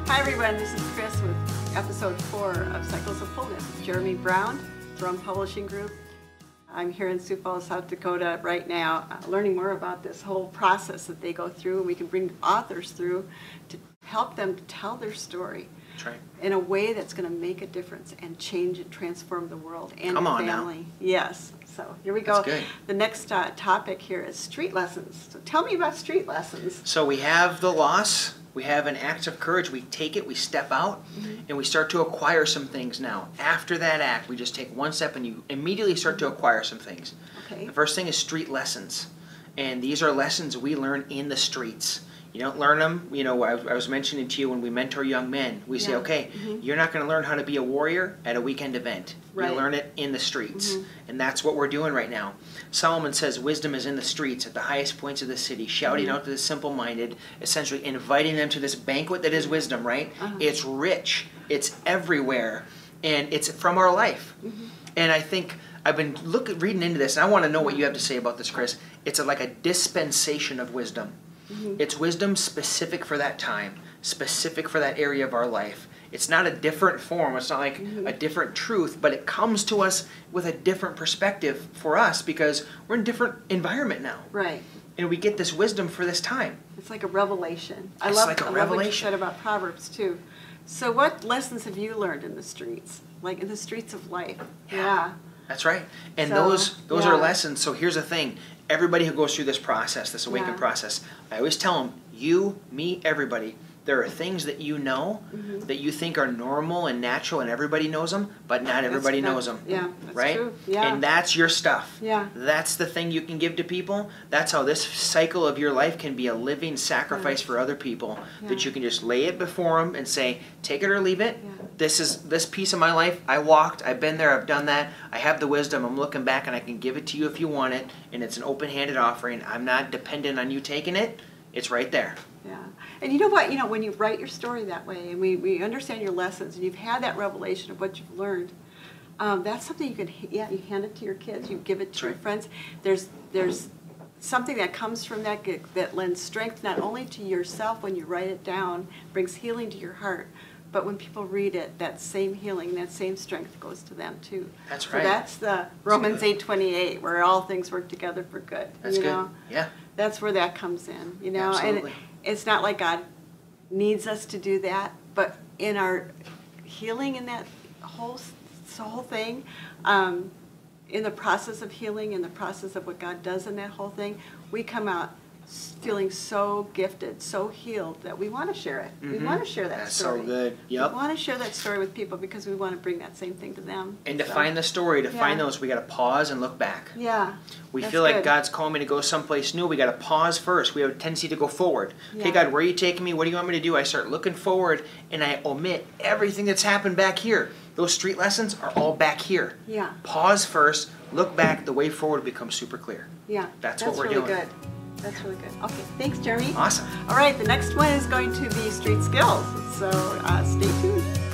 Hi everyone, this is Chris with episode 4 of Cycles of Fullness. Jeremy Brown, Drum Publishing Group. I'm here in Sioux Falls, South Dakota right now, learning more about this whole process that they go through, and we can bring authors through to help them tell their story. That's right. In a way that's going to make a difference and change and transform the world and Come your on family. now. Yes. So here we go. That's good. The next topic here is street lessons. So tell me about street lessons. So we have the loss, we have an act of courage, we take it, we step out, and we start to acquire some things now. After that act, we just take one step and you immediately start to acquire some things. Okay. The first thing is street lessons. And these are lessons we learn in the streets. You don't learn them, you know, I was mentioning to you when we mentor young men, we say, okay, you're not going to learn how to be a warrior at a weekend event. Right. You learn it in the streets. And that's what we're doing right now. Solomon says wisdom is in the streets at the highest points of the city, shouting out to the simple-minded, essentially inviting them to this banquet that is wisdom, right? It's rich, it's everywhere, and it's from our life. And I think I've been reading into this, and I want to know what you have to say about this, Chris. It's like a dispensation of wisdom. It's wisdom specific for that time, specific for that area of our life. It's not a different form. It's not like a different truth, but it comes to us with a different perspective for us because we're in a different environment now. Right. And we get this wisdom for this time. It's like a revelation. It's like a I love what you revelation. said about Proverbs too. So what lessons have you learned in the streets? Like in the streets of life? Yeah. That's right. And So, those are lessons. So here's the thing. Everybody who goes through this process, this awaken process, I always tell them, you, me, everybody, there are things that you know that you think are normal and natural and everybody knows them, but not everybody knows them. Yeah, that's right? true. Yeah. And that's your stuff. Yeah. That's the thing you can give to people. That's how this cycle of your life can be a living sacrifice for other people, that you can just lay it before them and say, take it or leave it. This piece of my life, I walked, I've been there, I've done that, I have the wisdom, I'm looking back and I can give it to you if you want it, and it's an open-handed offering. I'm not dependent on you taking it. It's right there. Yeah. And you know what? You know, when you write your story that way, and we understand your lessons, and you've had that revelation of what you've learned, that's something you can, you hand it to your kids, you give it to your friends. There's something that comes from that that lends strength not only to yourself when you write it down, brings healing to your heart, but when people read it, that same healing, that same strength goes to them too. That's right. So that's the Romans 8:28, where all things work together for good. That's you good. know? Yeah. That's where that comes in, you know. Absolutely. And it's not like God needs us to do that, but in our healing in that whole thing, in the process of healing, in the process of what God does in that whole thing, we come out feeling so gifted, so healed that we want to share it. We want to share that story. That's so good. Yep. We want to share that story with people because we want to bring that same thing to them. And to find the story, to find those, we got to pause and look back. Yeah. We that's feel like good. God's calling me to go someplace new. We got to pause first. We have a tendency to go forward. Yeah. Okay, God, where are you taking me? What do you want me to do? I start looking forward, and I omit everything that's happened back here. Those street lessons are all back here. Yeah. Pause first, look back. The way forward becomes super clear. Yeah. That's what we're really doing. Good. That's really good. Okay, thanks, Jeremy. Awesome. All right, the next one is going to be street skills. So stay tuned.